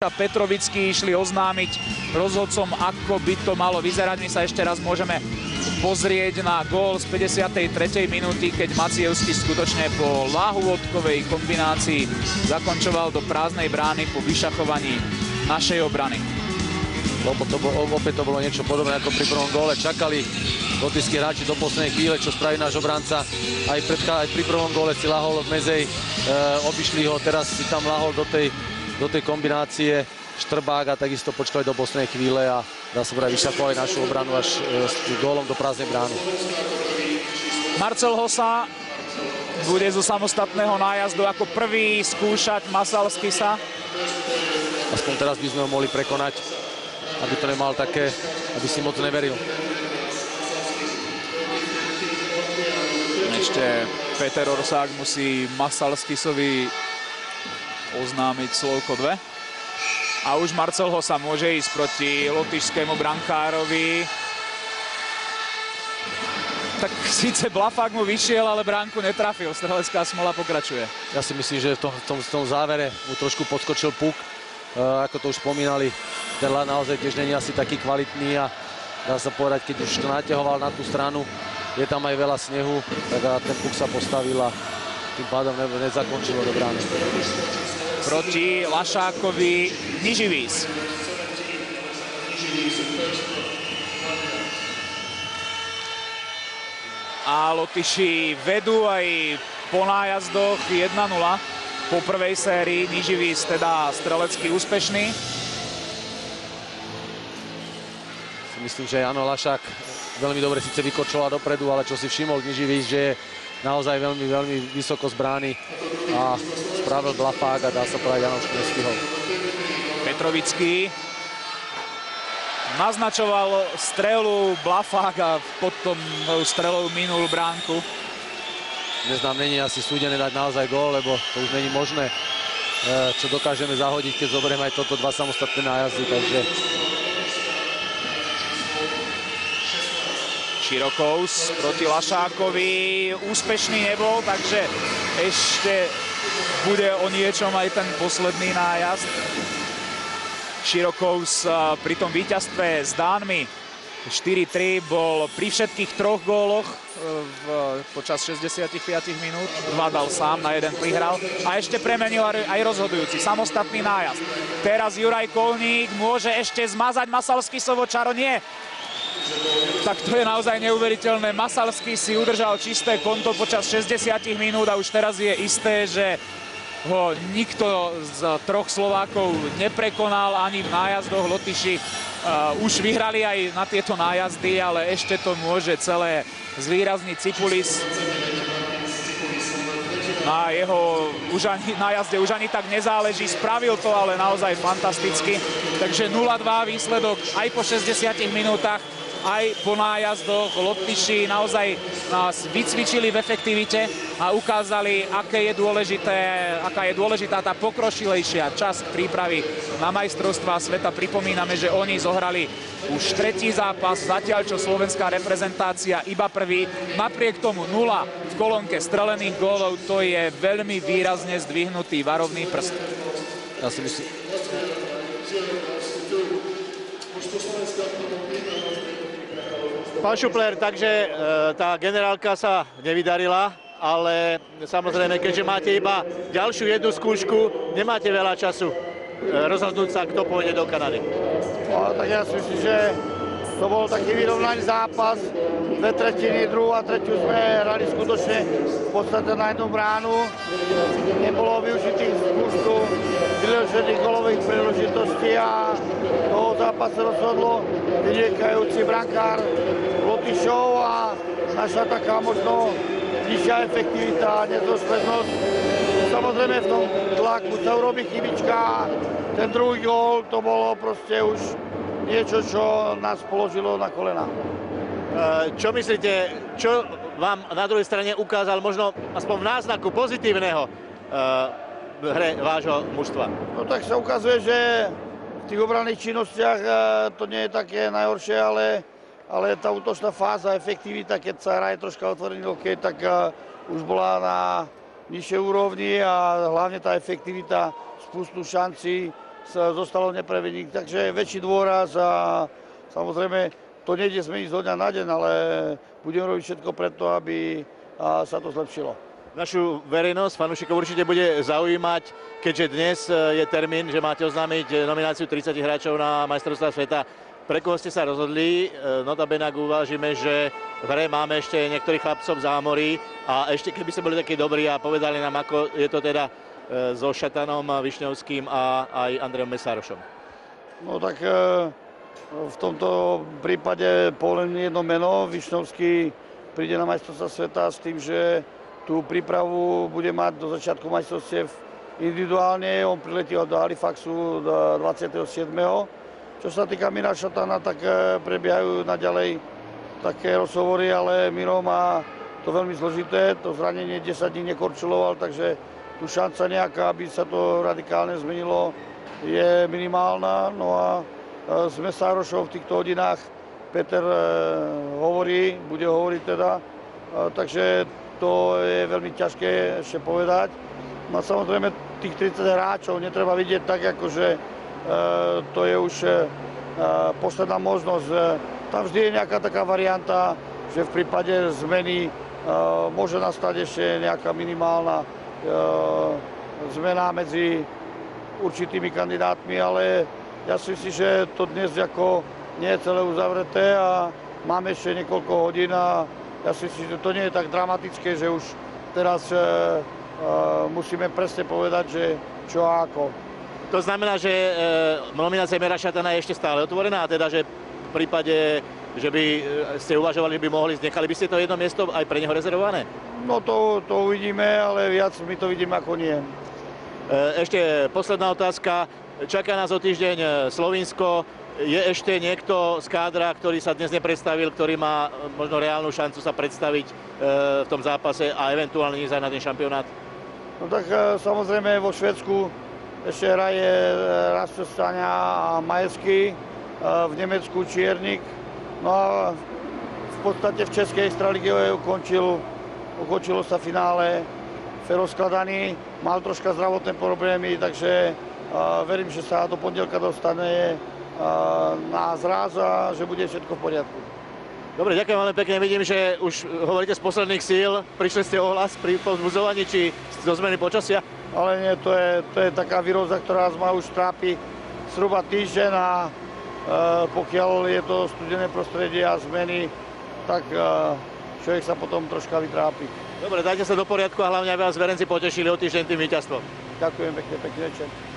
Petrovický išli oznámiť rozhodcom, ako by to malo vyzerať. My sa ešte raz môžeme pozrieť na gól z 53. minúty, keď Maciejevský skutočne po lahôdkovej kombinácii zakončoval do prázdnej brány po vyšachovaní našej obrany. Opäť to bolo niečo podobné ako pri prvom góle. Čakali lotyšskí hráči do poslednej chvíle, čo spraví náš obranca. Aj pri prvom góle si lahol v mezej, obišli ho, teraz si tam lahol do tej kombinácie Štrbák a takisto počkali do poslednej chvíle a dá sa povedať, vyšakovali našu obranu až s gólom do prázdnej brány. Marcel Hossa bude zo samostatného nájazdu ako prvý skúšať Masalskisa. Aspoň teraz by sme ho mohli prekonať, aby to nemal také, aby si moc neveril. Ešte Peter Orsák musí Masalskisovi oznámiť slovko 2. A už Marcel Hossa môže ísť proti lotyšskému brankárovi. Tak síce Blafák mu vyšiel, ale bránku netrafil. Strelecká smola pokračuje. Ja si myslím, že v tom závere mu trošku podskočil puk. Ako to už spomínali, ten ľad naozaj tiež není asi taký kvalitný a dá sa povedať, keď už to naťahoval na tú stranu, je tam aj veľa snehu, tak ten puk sa postavil a tým pádom nezakončilo do brány. Proti Lašákovi Niživís. A Lotyši vedú aj po nájazdoch 1-0. Po prvej sérii Niživís teda strelecky úspešný. Myslím, že Jano Lašák veľmi dobre síce vykočoval dopredu, ale čo si všimol Niživís, že je naozaj veľmi, veľmi vysoko z brány a spravil Blafák a dá sa povedať, Janoško nestihol. Petrovický naznačoval strelu Blafák a potom strelou minul bránku. Dnes nám není asi súdené dať naozaj gól, lebo to už není možné, čo dokážeme zahodiť, keď zoberieme aj toto dva samostatné nájazdy, takže... Širokous proti Lašákovi úspešný nebol, takže ešte bude o niečom aj ten posledný nájazd. Širokous pri tom víťazstve s Dánmi 4-3 bol pri všetkých troch góloch počas 65 minút. 2 dal sám, na 1 prihral a ešte premenil aj rozhodujúci samostatný nájazd. Teraz Juraj Kolník môže ešte zmazať Masalskisovo čaro, nie. Tak to je naozaj neuveriteľné. Masalský si udržal čisté konto počas 60 minút a už teraz je isté, že ho nikto z troch Slovákov neprekonal ani v nájazdoch. Lotyši už vyhrali aj na tieto nájazdy, ale ešte to môže celé zvýrazniť Cipulis. Na jeho nájazde už ani tak nezáleží, spravil to ale naozaj fantasticky. Takže 0-2 výsledok aj po 60 minútach. Aj po nájazdoch Lotyši naozaj nás vycvičili v efektivite a ukázali, aká je dôležitá tá pokročilejšia časť prípravy na majstrovstvá sveta. Pripomíname, že oni zohrali už tretí zápas, zatiaľ čo slovenská reprezentácia iba prvý. Napriek tomu 0 v kolónke strelených gólov, to je veľmi výrazne zdvihnutý varovný prst. Ja si myslím... Pán Šupler, takže tá generálka sa nevydarila, ale samozrejme, keďže máte iba ďalšiu jednu skúšku, nemáte veľa času rozhodnúť sa, kto pôjde do Kanady. No, tak ja si myslím, že to bol taký vyrovnaný zápas. 2 tretiny, druhú a tretiu sme hrali skutočne v podstate na jednu bránu. Nebolo využitých skúšku vyložených golových príležitostí a toho zápasu rozhodlo vyniekajúci brankár Lotyšov a naša taká možno nižšia efektivita a nezodpovednosť. Samozrejme v tom tlaku sa urobí chybička a ten druhý gól to bolo proste už niečo, čo nás položilo na kolena. Čo myslíte, čo vám na druhej strane ukázal možno aspoň v náznaku pozitívneho v hre vášho mužstva? No tak sa ukazuje, že v tých obranných činnostiach to nie je také najhoršie, ale tá útočná fáza, efektivita, keď sa hraje troška otvorený hokej, tak už bola na nižšej úrovni a hlavne tá efektivita spustu šancí zostalo neprevinných. Takže väčší dôraz a samozrejme to nejde zmeniť zo dňa na deň, ale budeme robiť všetko preto, aby sa to zlepšilo. Našu verejnosť, fanúšikov určite bude zaujímať, keďže dnes je termín, že máte oznámiť nomináciu 30 hráčov na majstrovstvá sveta. Pre koho ste sa rozhodli? Notabene, ak uvážime, že v hre máme ešte niektorých chlapcov v zámorí a ešte keby ste boli takí dobrí a povedali nám, ako je to teda so Šatanom Višňovským a aj Andrejom Mesárošom. No tak v tomto prípade poviem jedno meno. Višňovský príde na majstrovstvá sveta s tým, že tú prípravu bude mať do začiatku majstrovstiev individuálne. On priletí do Halifaxu do 27. Čo sa týka Mira Šatana, tak prebiehajú naďalej také rozhovory, ale Miro má to veľmi zložité. To zranenie 10 dní nekorčuloval, takže tu šanca nejaká, aby sa to radikálne zmenilo, je minimálna. No a s Mesárošom v týchto hodinách Peter bude hovoriť teda, takže to je veľmi ťažké ešte povedať. No a samozrejme tých 30 hráčov netreba vidieť tak, akože to je už posledná možnosť. Tam vždy je nejaká taká varianta, že v prípade zmeny môže nastať ešte nejaká minimálna zmena medzi určitými kandidátmi, ale ja si myslím, že to dnes ako nie je celé uzavreté a máme ešte niekoľko hodín a ja si myslím, že to nie je tak dramatické, že už teraz musíme presne povedať, že čo a ako. To znamená, že nominácia Mira Šatana je ešte stále otvorená, teda že v prípade, že by ste uvažovali, že by mohli, nechali by ste to jedno miesto aj pre neho rezervované? No to uvidíme, ale viac my to vidíme ako nie. Ešte posledná otázka. Čaká nás o týždeň Slovinsko. Je ešte niekto z kádra, ktorý sa dnes nepredstavil, ktorý má možno reálnu šancu sa predstaviť v tom zápase a eventuálne ísť aj na ten šampionát? No tak samozrejme vo Švédsku ešte hraje Rastostania a Majecký, v Nemecku Čiernik. No a v podstate v Českej extralíge ukončilo sa finále Fero Skladaný. Mal troška zdravotné problémy, takže verím, že sa do pondelka dostane na zráz a že bude všetko v poriadku. Dobre, ďakujem veľmi pekne. Vidím, že už hovoríte z posledných síl. Prišli ste o hlas pri povzbudzovaní či zo zmeny počasia? Ale nie, to je taká výroza, ktorá ma už trápi zhruba týždeň a pokiaľ je to studené prostredie a zmeny, tak človek sa potom troška vytrápi. Dobre, dajte sa do poriadku a hlavne aj vás verenci potešili o týždeň tým víťazstvom. Ďakujem pekne, pekný večer.